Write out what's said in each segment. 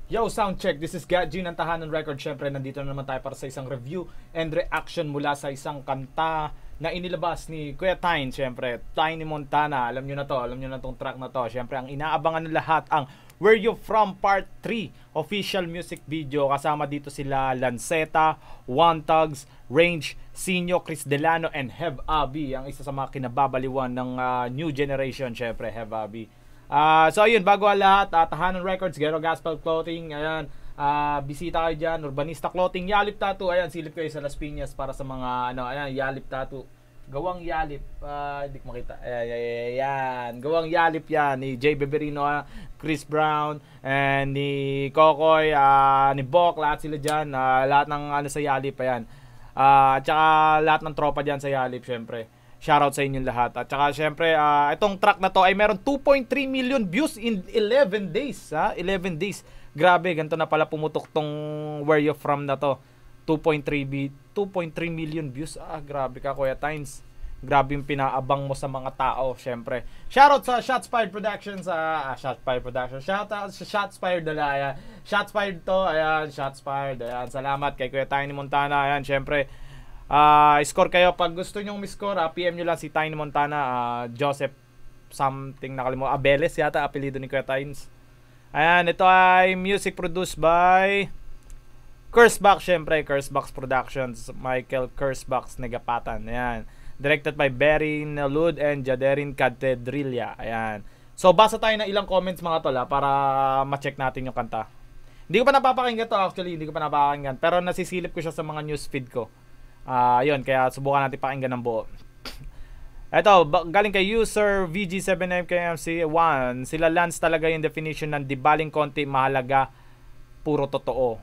Yo, sound check. This is Gadji ng Tahanan Record. Syempre, nandito na naman tayo para sa isang review and reaction mula sa isang kanta na inilabas ni Kuya Tyne. Syempre, Tiny Montana. Alam nyo na to. Alam nyo na tong track na to. Syempre, ang inaabangan ng lahat ang Where You From Part 3 official music video. Kasama dito sila Lanceta, One Tugs, Range, Sinyo, Chris Delano, and Hev Abi. Ang isa sa mga kinababaliwan ng new generation. Syempre, Hev Abi. So ayun, bago ang lahat, Tahanan Records, Gero Gospel Clothing, ayan, bisita kayo dyan, Urbanista Clothing, Yalip Tattoo, ayan, silip kayo sa Las Piñas para sa mga, ayan, Yalip Tattoo, gawang Yalip, hindi ko makita, ayan, gawang Yalip yan, ni Jay Beberino, Chris Brown, and ni Kokoy, ni Bok, lahat sila dyan, lahat ng sa Yalip, ayan, at saka lahat ng tropa dyan sa Yalip, syempre. Shoutout sa inyong lahat. At saka syempre, itong track na to ay meron 2.3 million views in 11 days. 11 days. Grabe, ganito na pala pumutok tong Where You From na to. 2.3 million views. Grabe ka, Kuya Tynes. Grabe yung pinaabang mo sa mga tao, syempre. Shoutout sa Shotsfired Productions. Shotsfired Productions. Shoutout sa Shotsfired Dalaya. Shotsfired to. Ayan, Shotsfired. Ayan, salamat kay Kuya Tiny Montana. Ayan, syempre. Score kayo pag gusto nyong mi-score, PM nyo lang si Tiny Montana, Joseph something nakalimutan, Abeles yata apelyido ni Kuya Tynes. Ayan, ito ay music produced by Cursebox, syempre Cursebox Productions, Michael Cursebox Negapatan. Ayan, directed by Berry Nalud and Jaderin Catedrilla. Ayan, so basa tayo ng ilang comments mga tol para ma-check natin yung kanta. Hindi ko pa napapakinggan to actually, hindi ko pa napapakinggan, pero nasisilip ko siya sa mga news feed ko. Yun, kaya subukan natin pakinggan ng buo. Ito, galing kay user VG7MKMC1. Sila Lance talaga yung definition ng dibaling konti, mahalaga, puro totoo.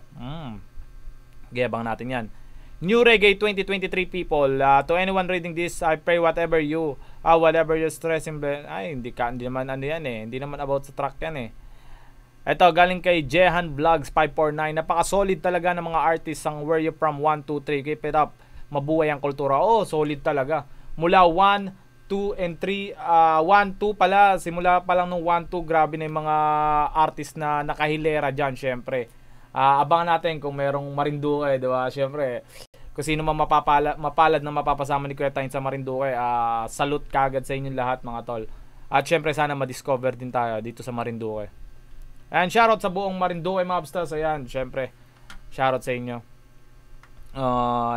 Gayabang natin yan. New Reggae 2023 people. To anyone reading this, I pray whatever you're stressing. Ay, hindi naman ano yan eh. Hindi naman about sa track yan eh. Ito, galing kay Jehan Vlogs 549. Napaka-solid talaga ng mga artists ang Where You From 1, 2, 3. Keep it up. Mabuhay ang kultura. Solid talaga. Mula 1, 2, and 3. 1, 2 pala. Simula pa lang nung 1, 2. Grabe na yung mga artist na nakahilera dyan, syempre. Abangan natin kung merong Marinduque, diba? Syempre, kung sino man mapalad na mapapasama ni Kuya Tyne sa Marinduque, salute kagad sa inyong lahat, mga tol. At syempre, sana ma-discover din tayo dito sa Marinduque. Ayan, shoutout sa buong Marinduque Mobsters. Ayan, syempre, shoutout sa inyo.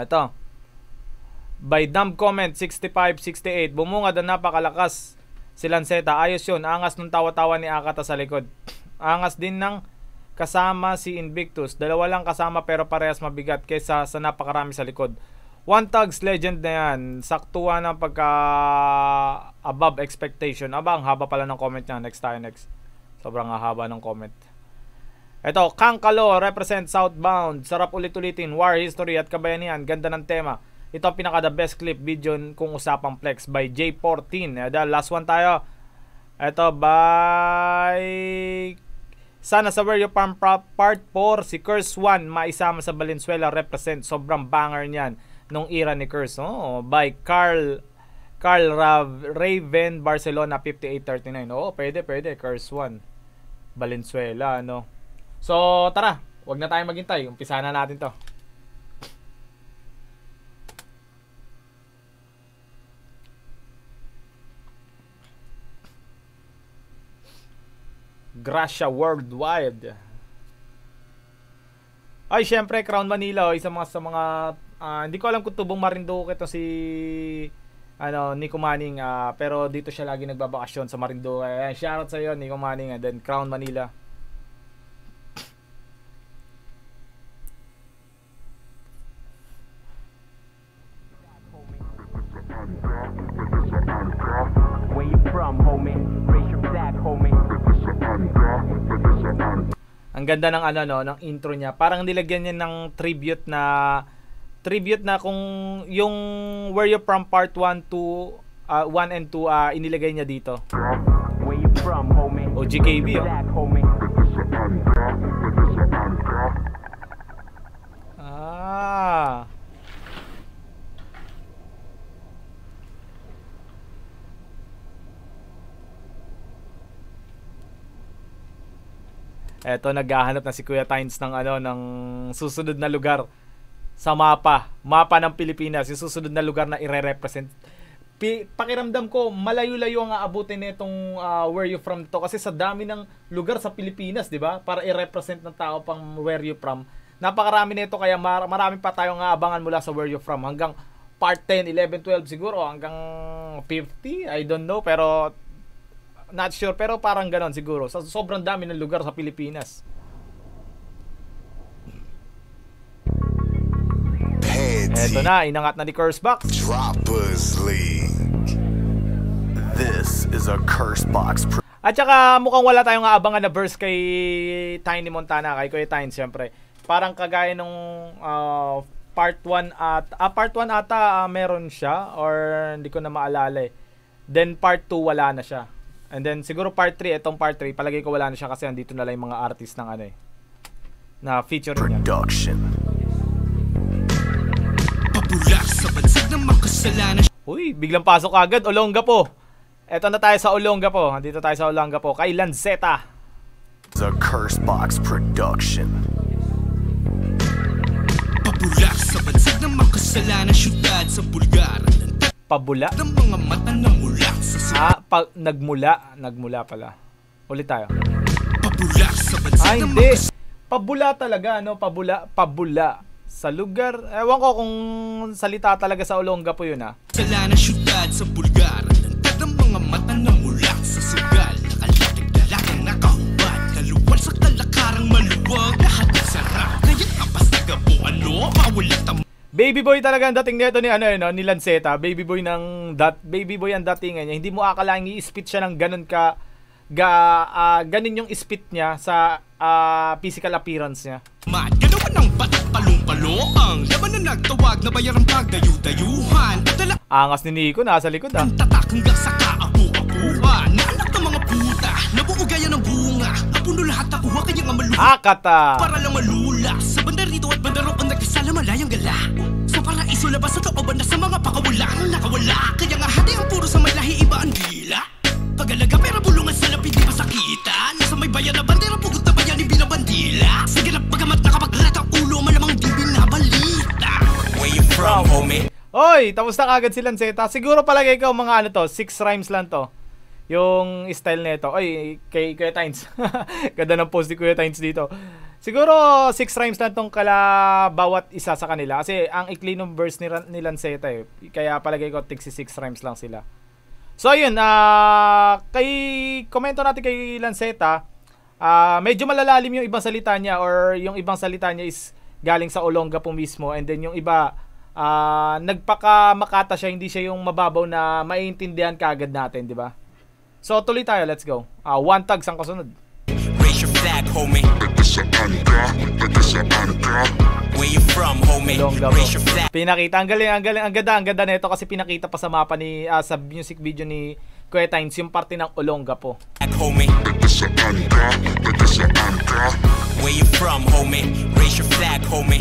Ito. By dumb comment 6568, bumungad na napakalakas si Lanceta. Ayos yun, angas ng tawa-tawa ni Akata sa likod. Angas din ng kasama si Invictus. Dalawa lang kasama pero parehas mabigat kaysa sa napakarami sa likod. One Tugs legend na yan. Saktuhan ng pagka above expectation. Ang haba pala ng comment niya. Next tayo, next. Sobrang haba ng comment. Ito, Kangkalo represent Southbound. Sarap ulit-ulitin. War history at kabayanihan. Ganda ng tema. Ito ang pinaka the best clip video kung usapang flex by J14. Last one tayo. Ito by sana sa Where You From Part 4 si Curse 1 maisama sa Valenzuela represent. Sobrang banger niyan nung era ni Curse. By Carl Raven Barcelona 5839. Pwede Curse 1 Valenzuela, no. So tara, wag na tayong maghintay, umpisa na natin to. Gracia Worldwide. Ay, syempre Crown Manila, isa sa mga hindi ko alam kung tubong Marinduque ito si Nico Manning, pero dito siya lagi nagbabakasyon sa Marinduque. Shoutout sa iyo Nico Manning, and then Crown Manila. Where you from, homie? Raise your flag, homie. Ang ganda ng ng intro niya. Parang nilagyan niya ng tribute na kung yung Where You From Part 1 and 2 inilagay niya dito. Where you from, homie? GKB, Eto, naghahanap na si Kuya Tynes ng ano, ng susunod na lugar sa mapa ng Pilipinas, yung susunod na lugar na ire-represent. Pakiramdam ko malayo-layo ang aabutin nitong where you from to, kasi sa dami ng lugar sa Pilipinas, di ba? Para i-represent ng tao pang where you from. Napakarami nito, kaya marami pa tayong aabangan mula sa where you from hanggang part 10, 11, 12 siguro hanggang 50, I don't know, pero not sure, pero parang ganon siguro. Sa sobrang dami ng lugar sa Pilipinas. Eto na, inangat na ni Cursebox. Droppers League. This is a Cursebox. At saka mukhang wala tayong aabangan na verse kay Tiny Montana, kay Kuya Tynes syempre. Parang kagaya nung part 1 at part 1 ata meron siya, or hindi ko na maalala eh. Then part 2 wala na siya. And then siguro part 3, etong part 3 palagay ko wala na siya kasi andito na lang yung mga artist ng ano eh, na feature niya. Production. Uy, biglang pasok agad, Olongapo. Eto na tayo sa Olongapo. Andito tayo sa Olongapo kay Lanceta. The Cursebox Production. Pabula sa bansag ng makasalanan, syudad sa Bulgar. Pabula? Ng mga mata na mula sa nagmula pala. Ulit tayo. Pabula sa bansag ng hindi. Pabula talaga, no? Pabula. Sa lugar, ewan ko kung salita talaga sa Olongapo yun, ha? Kasalanan, syudad sa Bulgar. Lantad ng mga mata na mula sa sugal. Nakalating dalagang nakahubad. Kaluwal sa talakarang maluwag. Lahat ng sarap. Ngayon kapas na gabo, ano? Mawalat ang Baby boy talaga ang dating nito ni ano yun, no? Ni Lanceta. Baby boy ang datingan niya. Hindi mo akalaing i-spit siya ng ganun ka ganun yung spit niya sa physical appearance niya. Ganawan ng batak palong-palong. Laban na nagtawag na bayarang pagdayu-dayuhan. Angas ni Nico, nasa likod ah. Tatak hanggang sa kaapu-apuhan. Naanak ng mga puta, nabuo gaya ng bunga. Napuno lahat nakuha kanya nga maluha. Akata! Para lang malula. Sa banda rito at banda roon nagkasala malayang gala. Sa paraiso labas sa tooban na sa mga pakawala nang nakawala. Kaya nga hati ang puro sa may lahi iba ang dila. Pag-alaga pera bulungan sa lapid di pasakita. Nasa may bayan na bandera pugot na bayan ni binabandila. Sige na pagamat nakapaglat ang ulo malamang di binabalita. Where you from, homie? Oy, tapos na kagad si Lanceta. Siguro palagay ko mga ano to, 6 rhymes lang to. Yung style nito. Oy, kay Kuya Tynes. Ganda ng post ni Kuya Tynes dito. Siguro 6 rhymes lang tong bawat isa sa kanila. Kasi ang ikli ng verse ni Lanceta eh. Kaya palagay ko 6 rhymes lang sila. So ayun, komento natin kay Lanceta, medyo malalalim yung ibang salita niya, or yung ibang salita niya is galing sa Olongapo mismo, and then yung iba nagpaka-Makata siya, hindi siya yung mababaw na maiintindihan kaagad natin, di ba? So tuloy tayo, let's go. One tags ang kasunod. Raise your flag, homie. Where you from, homie? Raise your flag. Pinakita, ang ganda nito kasi pinakita pa sa mapa ni sa music video ni Kuya Tynes yung parte ng Olongapo. Homie. Where you from, homie? Raise your flag, homie.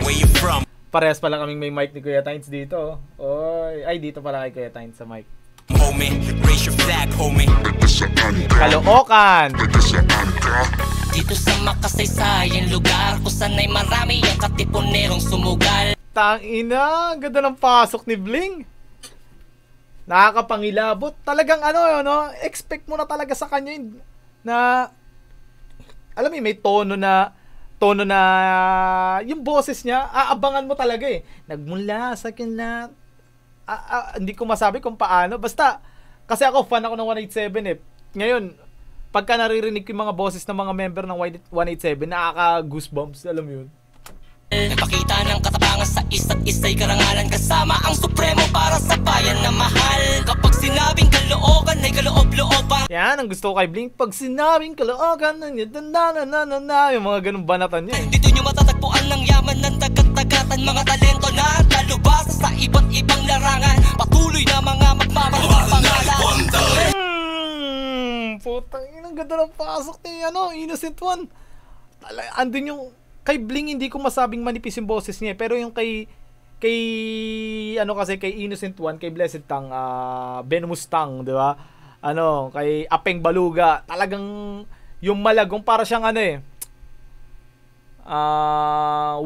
Where you from? Parehas pala kaming may mic ni Kuya Tynes dito. Oy, ay dito pala kay Kuya Tynes sa mic. Homie, raise your flag, homie. Kaloocan. Dito sa makasaysayang lugar kung sana'y marami ang katipunerong sumugal. Tangina, ganda ng pasok ni Bling. Nakakapangilabot. Talagang ano, expect mo na talaga sa kanya na, alam mo, may tono na yung boses niya, aabangan mo talaga eh. Nagmula sa akin na, hindi ko masabi kung paano. Basta, kasi ako, fan ako ng 187 eh. Ngayon, pagka naririnig ko yung mga boses ng mga member ng 187, nakaka-goosebumps, alam mo yun. Nagpakita ng katapangan sa isa't isa'y karangalan kasama ang supremo para sa bayan na mahal. Kapag sinabing kaloogan ay kaloob-looban. Yan, ang gusto ko kay Blink. Pag sinabing kaloogan, yung mga ganun banatan niya eh. Dito nyo matatagpuan ng yaman ng tagat-tagatan, mga talento na talubasa sa iba't ibang larangan. Patuloy na mga magmamahal pangalan. Putang ina, ang ganda ng pasok ni Innocent One. Andun yung kay Bling, hindi ko masabing manipis yung boses niya, pero yung kay Innocent One, kay Blessed Tang, Venomous Tang, di ba? kay Apeng Baluga. Talagang yung malagong para siyang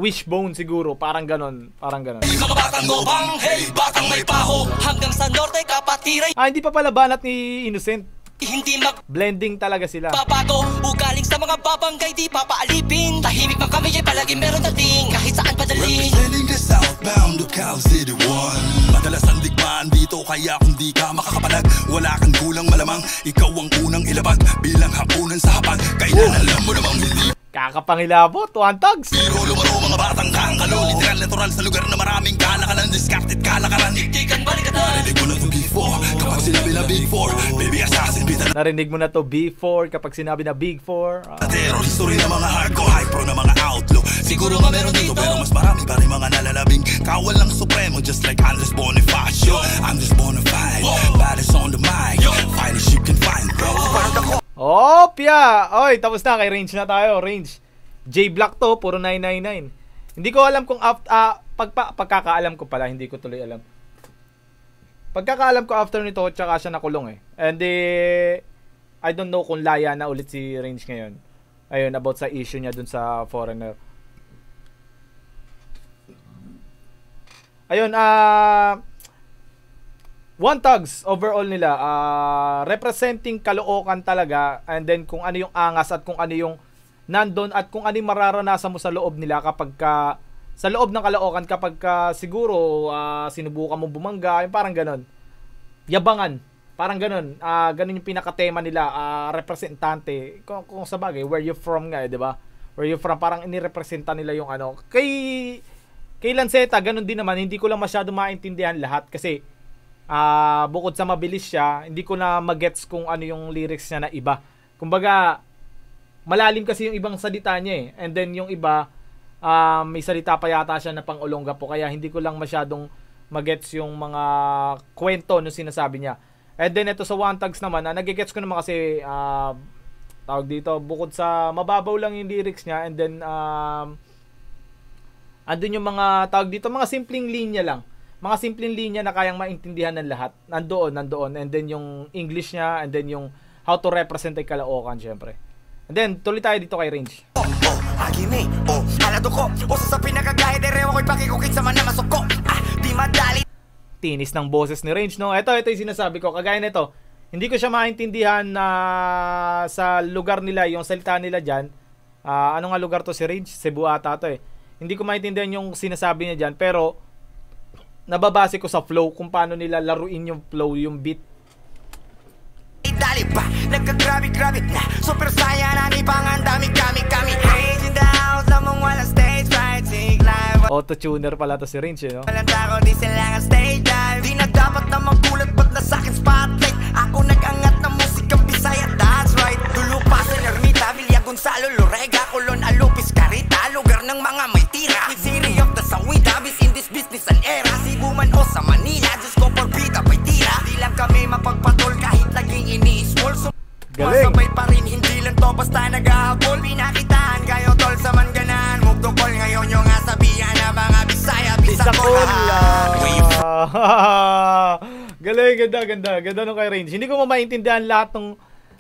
wishbone siguro, parang ganon. Mga batang gobang, hey batang may paho, hanggang sa norte kapatiray. Hindi pa pala banat ni Innocent. Hindi Blending talaga sila. magbabago, ugaling sa mga babanggay di papaalipin. Tahimik man kami ay palagi meron dating, kahit saan padaling. Representing the southbound Ducal City 1. Madalas ang digmaan dito, kaya kung di ka makakapalag, wala kang kulang malamang, ikaw ang unang ilabag bilang hapunan sa hapag. Kaya alam mo namang hindi Kakapangilabot, One Tugs. biro lumaro mga batang kangkalo. Literal natural sa lugar na maraming kalakalan, discarded kalakaran. Iktikan balikatan. Narinig mo na itong B4 kapag sinabi na Big 4. Baby assassin, bitan Narinig mo na to B4 kapag sinabi na Big 4. terror, history ng mga hardcore, high pro na mga outlaw. Siguro nga meron dito, pero mas marami pa rin mga nalalabing kawal ng supremo, just like Andres Bonifacio. Andres Bonifide, baddest on the mic, finest you can find, bro. Opya! Oy, tapos na, kay Range na tayo. Range. J-Block to, puro 999. Hindi ko alam kung pagkakaalam ko pala, hindi ko tuloy alam. Pagkakaalam ko after nito, tsaka siya nakulong And I don't know kung laya na ulit si Range ngayon. Ayun, about sa issue niya dun sa foreigner. Ayun, One Tugs overall nila, representing Caloocan talaga, and then kung ano yung angas at kung ano yung nandun at kung ano yung mararanasan mo sa loob nila kapag sa loob ng Caloocan kapag siguro sinubukan mo bumangga, yung parang ganon. Yabangan, parang ganon. Ganon yung pinakatema nila, representante. Kung sa bagay, where you from nga, di ba? Where you from, parang inirepresenta nila yung Kay Lanceta, ganon din naman. Hindi ko lang masyado maintindihan lahat kasi bukod sa mabilis siya, hindi ko na magets kung ano yung lyrics niya na iba. Kumbaga, malalim kasi yung ibang salita niya And then yung iba, may salita pa yata siya na pang Olongapo, kaya hindi ko lang masyadong magets yung mga kwento no sinasabi niya. And then ito sa One Tugs naman, nagigets ko naman kasi tawag dito, bukod sa mababaw lang yung lyrics niya, and then andun yung mga tawag dito, mga simpleng linya lang. Mga simpleng linya na kayang maintindihan ng lahat. Nandoon. And then yung English niya, and then yung how to represent ay Caloocan, syempre. And then, tuloy tayo dito kay Range. Agimi, alado ko, sa pinakagahe, derewa ko'y pakikukit sa man na masuko. Di madali. Tinis ng boses ni Range, no? Ito yung sinasabi ko. Kagaya nito, hindi ko siya maintindihan na sa lugar nila, yung salita nila dyan. Ano nga lugar to si Range? Cebu ata to Hindi ko maintindihan yung sinasabi niya dyan, pero nababase ko sa flow kung paano nila laruin yung flow, yung beat. Dali pa, nagkagrabe-grabe na super saya na ni pangan dami kami Range in the house, lamang walang stage right, take live. Auto-tuner pala to si Range, no? Walang tako, di sila nga stage dive. Di na dapat na magkulat, ba't na sa'kin spotlight? Ako nag-angat ng musikang Bisaya, that's right. Dulo pa sa Ermita, Villa Gonzalo, Lorega, Colon, Alupis, Carita, lugar ng mga may tira. With City of the Sawida, bis in this business and era. Cebu man o sa Manila, Diyos ko por bida pa'y tira. Di lang kami mapagpatol kahit laging ini-small. Galing! Masabay pa rin, hindi lang to basta nag-ahabol. Pinakitaan kayo tol sa mangganan. Mugdokol ngayon yung asabihan na mga Bisaya, Bisakol. Galing, ganda nung kay Range. Hindi ko maintindihan lahat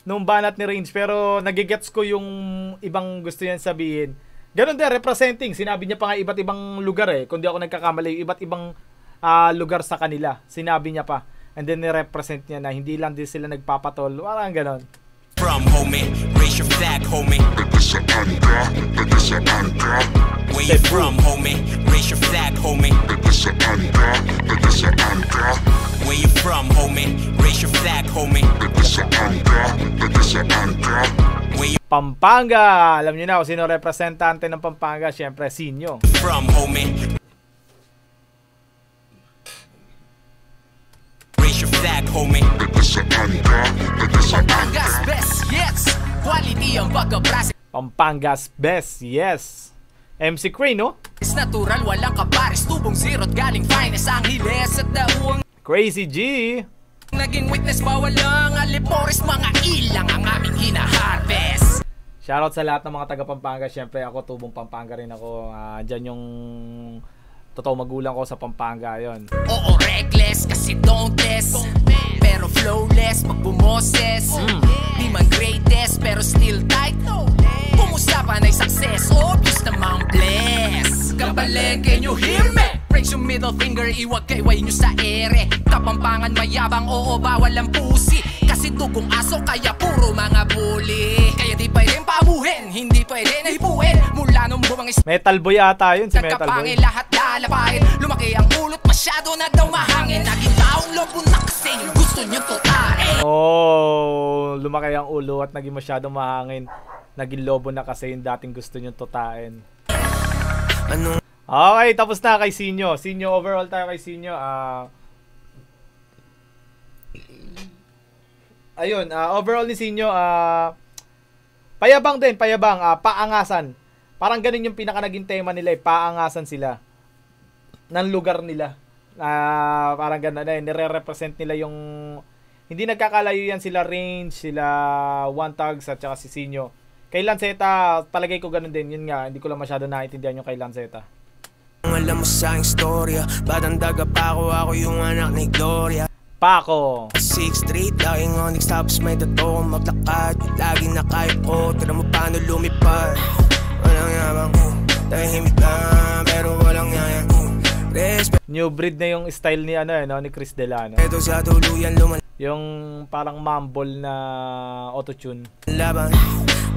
nung banat ni Range, pero nagigets ko yung ibang gusto niyan sabihin. Ganon din, representing. Sinabi niya pa nga iba't ibang lugar kung di ako nagkakamali, iba't ibang lugar sa kanila. Sinabi niya pa. And then ni-represent niya na hindi lang din sila nagpapatol. Parang ganon. From homie, raise your flag, homie. Where you from, homie? Raise your flag, homie. Where you from, homie? Raise your flag, homie. Pampanga! Alam niyo na kung sino representante ng Pampanga. Siyempre, Sinyo. From homie. Raise your flag, homie. Pampangas best, yes. Quality ang pagkaprasa. Pampangas best, yes. MC Crane, no? Natural, walang kapares. Tubong zero't galing finest. Ang hiles at dahuang Crazy G. naging witness, bawal lang alipores. Mga ilang ang aming hinaharvest. Shoutout sa lahat ng mga taga Pampanga. Siyempre ako, tubong Pampanga rin ako. Diyan yung totoo magulang ko sa Pampanga. Yun. Oo, reckless kasi don't test. Pero flowless pag bumoses. Di man greatest pero still tight. Kumusta pa na'y success? Obvious namang bless. Kabaleng, can you hear me? Raise your middle finger, iwag kayway nyo sa ere. Kapampangan mayabang, oo bawal ang pusi. Kasi dugong aso kaya puro mga bully. Kaya di pwedeng pamuhin, hindi pwede na hipuin. Mula nung bumangis Metal Boy ata yun, si Metal Boy. Nagkapangin lahat lalapain. Lumaki ang ulot, masyado na daw mahangin. Naging taong lobo na kasi yung gusto nyo tutain. Oh, lumaki ang ulo at naging masyadong mahangin. Naging lobo na kasi yung dating gusto nyo tutain. Okay, tapos na kay Sinyo. Sinyo, overall tayo kay Sinyo. Ayun, overall ni Sinyo, payabang din, payabang, paangasan. Parang ganun yung pinaka naging tema nila, paangasan sila ng lugar nila. Parang ganun na, nire-represent nila yung, hindi nagkakalayo yan sila Range, sila One Tags at saka si Sinyo. Kay Lanceta, palagay ko ganun din, yun nga, hindi ko lang masyado naiintindihan yung kay Lanceta. Alam mo sa aking storya, batang daga pa ako yung anak ni Gloria. Pako 6th Street, laging onyx tapos may dato kong maglakad. Laging nakayop ko, tira mo paano lumipad. Walang yabang, tahimik lang, pero walang yayang. New breed na yung style ni ni Chris Delano. Ito sa tuluyan luman. Yung parang mumble na autotune. Laban,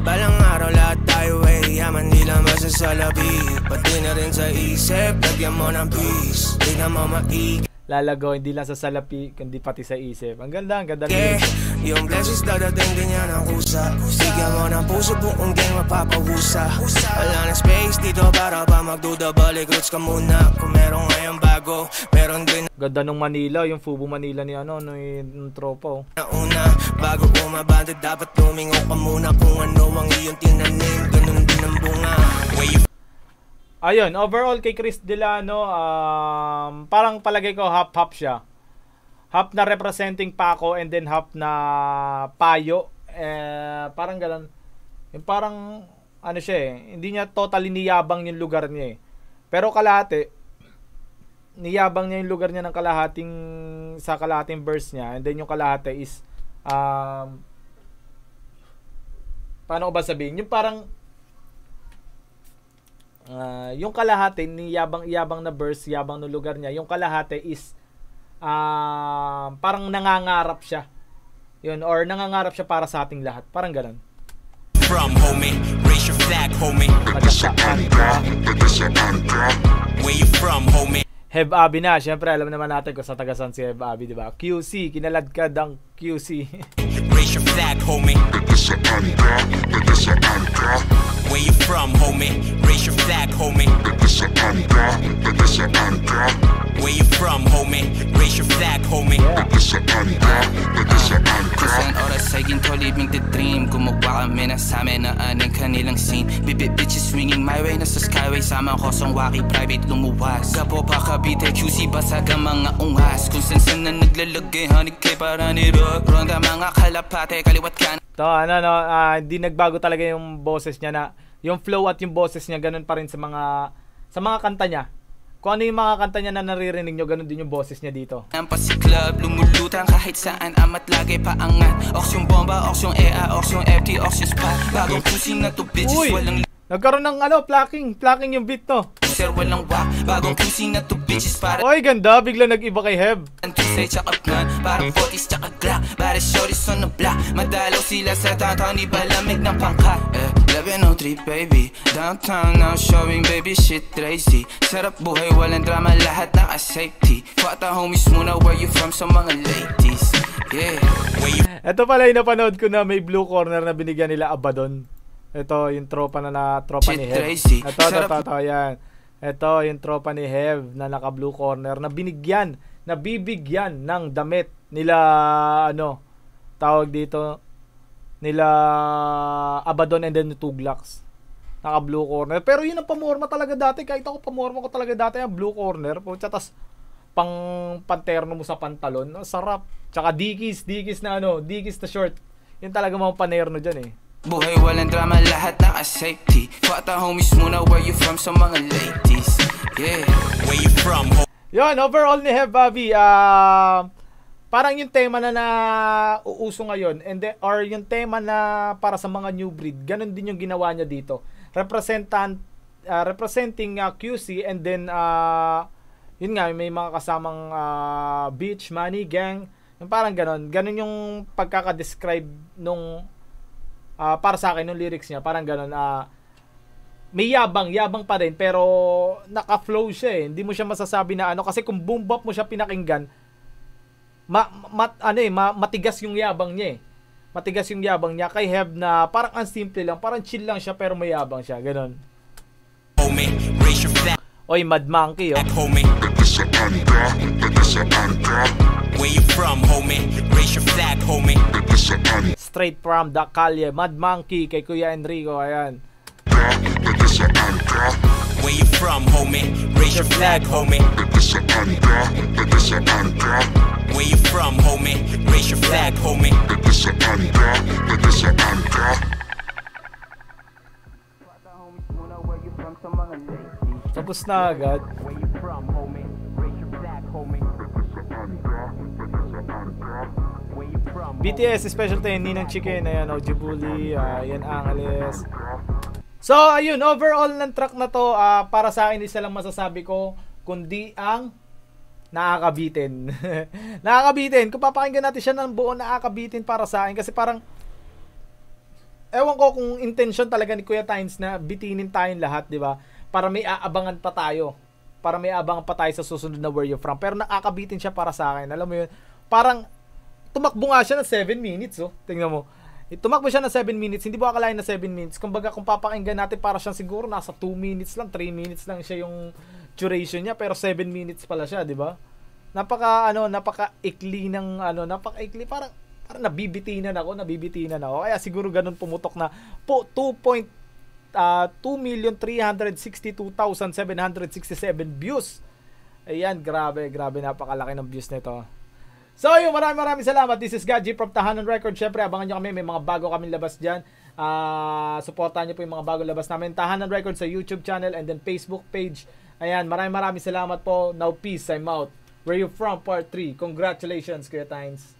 balang araw lahat tayo ay yaman, di lang masasalabi. Pati na rin sa isip, lagyan mo ng peace. Di na mo maig. Lalago, hindi lang sa salapi, kundi pati sa isip. Ang ganda, ang ganda. Yeah, yung blessings dadating din yan ang kusa. Bigyan mo ng puso, buong gang mapapahusa. Wala na space dito para pa magduda. Balik roots ka muna, kung meron ngayong bago, meron din. Ganda nung Manila, yung Fubu Manila ni yung tropa. Una, bago umabanda, dapat tumingo ka muna. Kung ano ang iyong tinanim, ganun din ang bunga. Ayun, overall kay Chris Delano, parang palagay ko half-half siya. Half na representing Paco and then half na Payo. Parang ganun. Yung parang, siya hindi niya totally niyabang yung lugar niya Pero kalahati, niyabang niya yung lugar niya ng sa kalahating verse niya. And then yung kalahati is, paano ko ba sabihin? Yung parang, yung kalahati ni yabang na verse, yabang na lugar niya, yung kalahati is parang nangangarap siya. Yun, or nangangarap siya para sa ating lahat. Parang ganun. From homie, raise your flag homie. Where you from homie? Heb Abi na, syempre alam naman natin kung sa tagasan si Heb Abi, di ba? QC, kinaladkad ang QC. Raise your flag homie. Where you from homie? Raise your flag homie. Where you from homie? Raise your flag homie. Kusan oras ay ginto living the dream. Gumawa kami na sa amin na anong kanilang scene. Bibit bitches swinging my way, nasa skyway. Sama ko sa waki private lumuwas. Gapo pa Cavite, QC basag ang mga unghas. Kung san na naglalagay, hanig kay para nirog. Ronda mga kalapate, kaliwat ka na. To, hindi nagbago talaga yung boses niya na, yung flow at yung boses niya, ganun pa rin sa mga kanta niya. Kung ano yung mga kanta niya na naririnig nyo, ganun din yung boses niya dito. Nampas si club, lumulutang kahit saan, amat lagay paangat. Oksyon bomba, oksyon EA, oksyon FT, oksyon spot. Bagong pusing na to bitches, walang nagkaroon ng plucking yung beat to. Sir, walang wak, bagong pusing na to bitches para. Oy, ganda, bigla nag-iba kay Heb. Say tsaka plan, parang 40s tsaka glock. Para shorties on the block, madalaw sila sa downtown, di balamig ng pangkat. 1103 baby, downtown now showing baby shit crazy. Sarap buhay, walang drama, lahat naka-safety. Fata homies muna, where you from sa mga ladies. Yeah. Ito pala yung napanood ko na may blue corner na binigyan nila Abaddon. Ito yung tropa ni Hev. Ito, yan. Ito yung tropa ni Hev na naka blue corner na nabibigyan ng damit nila, tawag dito, nila Abaddon and then Tuglaks. Naka blue corner. Pero yun ang pamorma talaga dati. Kahit ako pamorma ko talaga dati ang blue corner. Tapos pang panterno mo sa pantalon. Sarap. Tsaka dikis na dikis na short. Yun talaga mga panerno dyan Buhay walang drama, lahat naka-safety. Fata homies muna, where you from sa mga ladies. Yeah. Where you from? Yun, overall ni Heb Bobby, parang yung tema na uuso ngayon, and then, or yung tema na para sa mga new breed, ganun din yung ginawa niya dito. Representing QC, and then yun nga, may mga kasamang beach, money, gang, yung parang ganun yung pagkaka-describe nung para sa akin nung lyrics niya, parang ganun. May yabang pa rin, pero naka-flow siya eh. Hindi mo siya masasabi na ano, kasi kung boom bap mo siya pinakinggan, matigas yung yabang niya eh. Matigas yung yabang niya. Kay Heb na parang ang simple lang, parang chill lang siya pero may yabang siya, ganun. Oy, Mad Monkey, oh. Where you from, homie? Raise your flag, homie. Straight from the Calle, Mad Monkey kay Kuya Enrico, ayan. Where you from, homie? Raise your flag, homie. Where you from, homie? Raise your flag, homie. Tapos na agad. Where you from, homie? Raise your flag, homie. Where you from? BTS special tayo Ninang Chicken, ayan, Ojibuli, yan Angeles. So ayun, overall ng track na to, para sa akin isa lang masasabi ko, kundi ang nakakabitin. Nakakabitin. Kung papakinggan natin siya ng buo, nakakabitin para sa akin, kasi parang ewan ko kung intention talaga ni Kuya Tynes na bitinin tayong lahat, di ba? Para may aabangan pa tayo. Para may aabangan pa tayo sa susunod na Where You From. Pero nakakabitin siya para sa akin. Alam mo yun, parang tumakbo nga siya ng 7 minutes, oh. Tingnan mo. Tumakbo siya ng 7 minutes. Hindi mo akalain na 7 minutes. Kumbaga, kung papakinggan natin, para siyang siguro nasa 2 minutes lang, 3 minutes lang siya yung duration niya, pero 7 minutes pala siya, di ba? Napaka-ikli ng napaka-ikli, parang nabibitinan ako. Kaya siguro ganun pumutok na 2,362,767 views. Ayan, grabe, napakalaki ng views nito. So yun, maraming salamat. This is Gaji from Tahanan Records. Syempre, abangan nyo kami, may mga bago kaming labas dyan. Supportan nyo po yung mga bago labas namin. Tahanan Records sa YouTube channel and then Facebook page. Ayan, maraming salamat po. Now peace, I'm out. Where You From Part 3. Congratulations, Kuya Tynes.